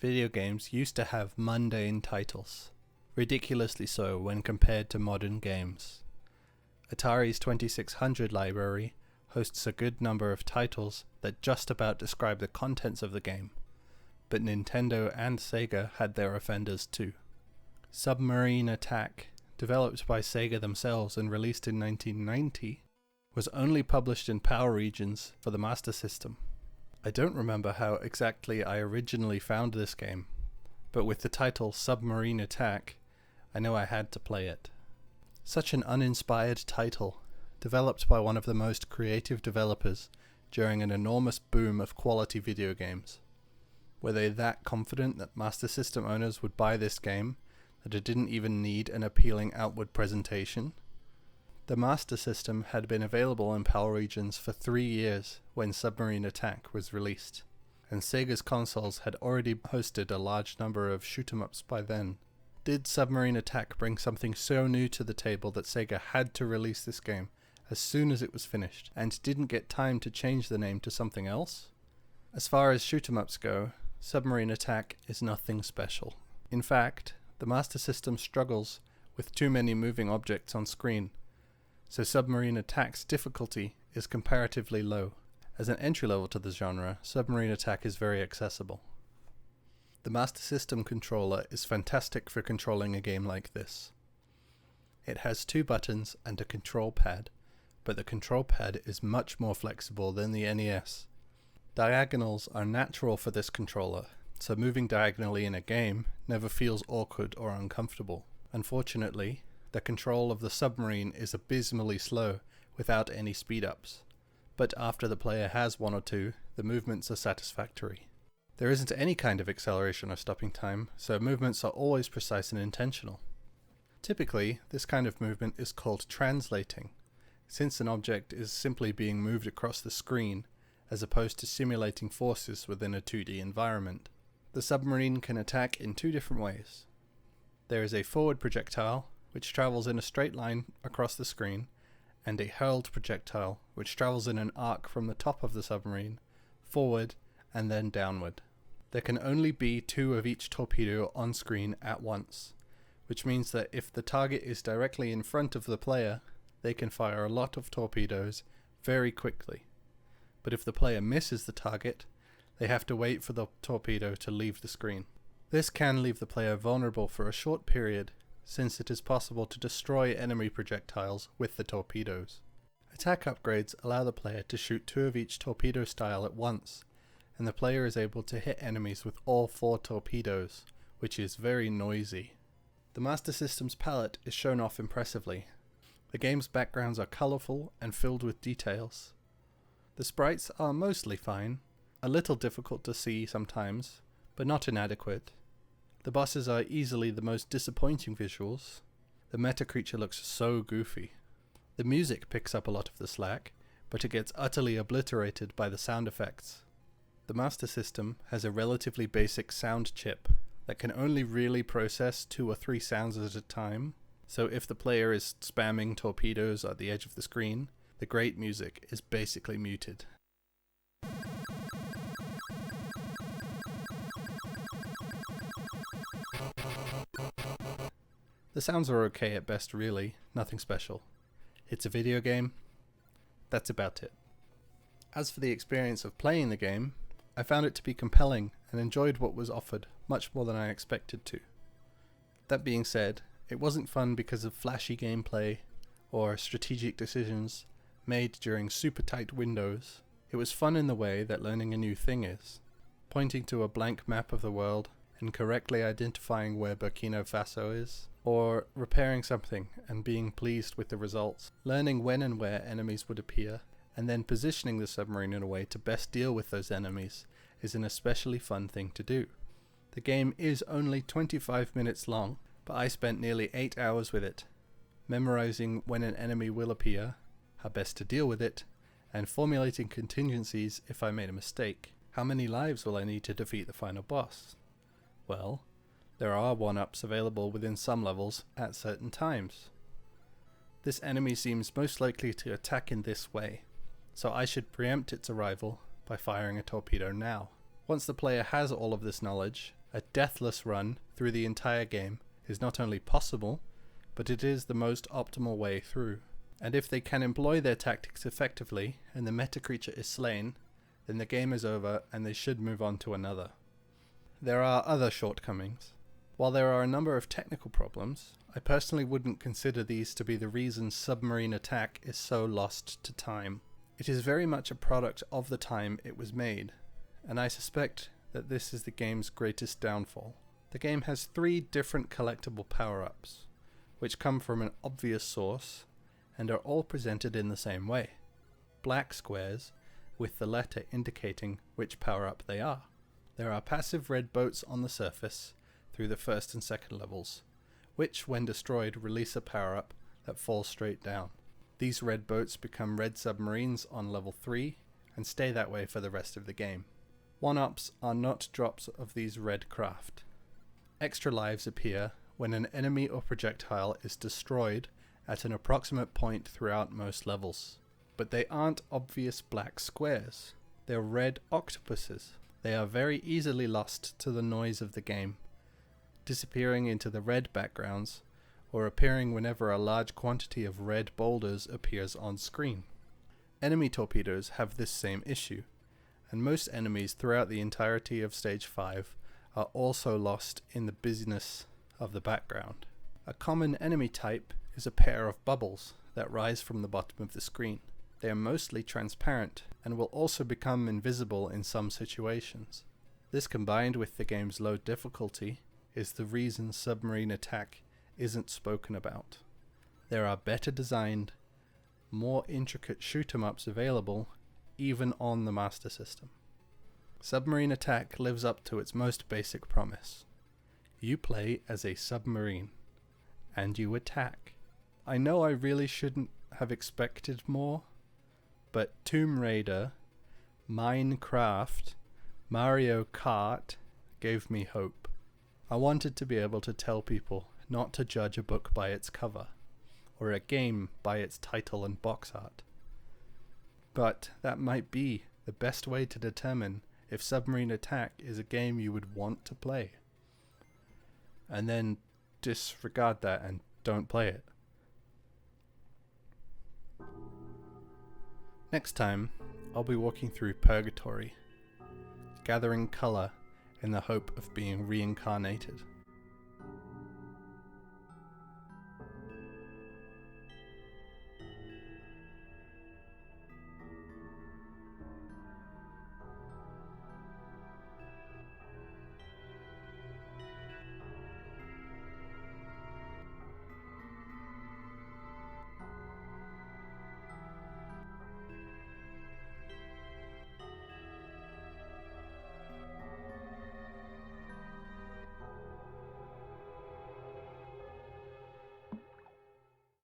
Video games used to have mundane titles, ridiculously so when compared to modern games. Atari's 2600 library hosts a good number of titles that just about describe the contents of the game, but Nintendo and Sega had their offenders too. Submarine Attack, developed by Sega themselves and released in 1990, was only published in PAL regions for the Master System. I don't remember how exactly I originally found this game, but with the title Submarine Attack, I know I had to play it. Such an uninspired title, developed by one of the most creative developers during an enormous boom of quality video games. Were they that confident that Master System owners would buy this game that it didn't even need an appealing outward presentation? The Master System had been available in PAL regions for 3 years when Submarine Attack was released, and Sega's consoles had already hosted a large number of shoot-em-ups by then. Did Submarine Attack bring something so new to the table that Sega had to release this game as soon as it was finished, and didn't get time to change the name to something else? As far as shoot-em-ups go, Submarine Attack is nothing special. In fact, the Master System struggles with too many moving objects on screen, so Submarine Attack's difficulty is comparatively low. As an entry level to the genre, Submarine Attack is very accessible. The Master System controller is fantastic for controlling a game like this. It has 2 buttons and a control pad, but the control pad is much more flexible than the NES. Diagonals are natural for this controller, so moving diagonally in a game never feels awkward or uncomfortable. Unfortunately, the control of the Submarine is abysmally slow without any speed-ups, but after the player has 1 or 2, the movements are satisfactory. There isn't any kind of acceleration or stopping time, so movements are always precise and intentional. Typically, this kind of movement is called translating, since an object is simply being moved across the screen as opposed to simulating forces within a 2D environment. The Submarine can attack in 2 different ways. There is a forward projectile, which travels in a straight line across the screen, and a hurled projectile, which travels in an arc from the top of the submarine, forward, and then downward. There can only be 2 of each torpedo on screen at once, which means that if the target is directly in front of the player, they can fire a lot of torpedoes very quickly. But if the player misses the target, they have to wait for the torpedo to leave the screen. This can leave the player vulnerable for a short period, since it is possible to destroy enemy projectiles with the torpedoes. Attack upgrades allow the player to shoot 2 of each torpedo style at once, and the player is able to hit enemies with all 4 torpedoes, which is very noisy. The Master System's palette is shown off impressively. The game's backgrounds are colourful and filled with details. The sprites are mostly fine, a little difficult to see sometimes, but not inadequate. The bosses are easily the most disappointing visuals. The meta creature looks so goofy. The music picks up a lot of the slack, but it gets utterly obliterated by the sound effects. The Master System has a relatively basic sound chip that can only really process 2 or 3 sounds at a time, so if the player is spamming torpedoes at the edge of the screen, the great music is basically muted. The sounds are okay at best really, nothing special. It's a video game. That's about it. As for the experience of playing the game, I found it to be compelling and enjoyed what was offered much more than I expected to. That being said, it wasn't fun because of flashy gameplay or strategic decisions made during super tight windows. It was fun in the way that learning a new thing is. Pointing to a blank map of the world and correctly identifying where Burkina Faso is, or repairing something and being pleased with the results. Learning when and where enemies would appear, and then positioning the submarine in a way to best deal with those enemies is an especially fun thing to do. The game is only 25 minutes long, but I spent nearly 8 hours with it, memorizing when an enemy will appear, how best to deal with it, and formulating contingencies if I made a mistake. How many lives will I need to defeat the final boss? Well, there are 1-ups available within some levels at certain times. This enemy seems most likely to attack in this way, so I should preempt its arrival by firing a torpedo now. Once the player has all of this knowledge, a A deathless run through the entire game is not only possible, but it is the most optimal way through. And if they can employ their tactics effectively and the meta creature is slain, then the game is over and they should move on to another. There are other shortcomings. While there are a number of technical problems, I personally wouldn't consider these to be the reason Submarine Attack is so lost to time. It is very much a product of the time it was made, and I suspect that this is the game's greatest downfall. The game has 3 different collectible power-ups, which come from an obvious source and are all presented in the same way. Black squares with the letter indicating which power-up they are. There are passive red boats on the surface through the first and second levels, which when destroyed release a power-up that falls straight down. These red boats become red submarines on level 3 and stay that way for the rest of the game. 1-ups are not drops of these red craft. Extra lives appear when an enemy or projectile is destroyed at an approximate point throughout most levels. But they aren't obvious black squares. They're red octopuses. They are very easily lost to the noise of the game, disappearing into the red backgrounds or appearing whenever a large quantity of red boulders appears on screen. Enemy torpedoes have this same issue, and most enemies throughout the entirety of Stage 5 are also lost in the busyness of the background. A common enemy type is a pair of bubbles that rise from the bottom of the screen. They are mostly transparent and will also become invisible in some situations. This, combined with the game's low difficulty, is the reason Submarine Attack isn't spoken about. There are better designed, more intricate shoot-'em-ups available even on the Master System. Submarine Attack lives up to its most basic promise. You play as a submarine, and you attack. I know I really shouldn't have expected more, but Tomb Raider, Minecraft, Mario Kart gave me hope. I wanted to be able to tell people not to judge a book by its cover, or a game by its title and box art. But that might be the best way to determine if Submarine Attack is a game you would want to play. And then disregard that and don't play it. Next time, I'll be walking through Purgatory, gathering colour in the hope of being reincarnated.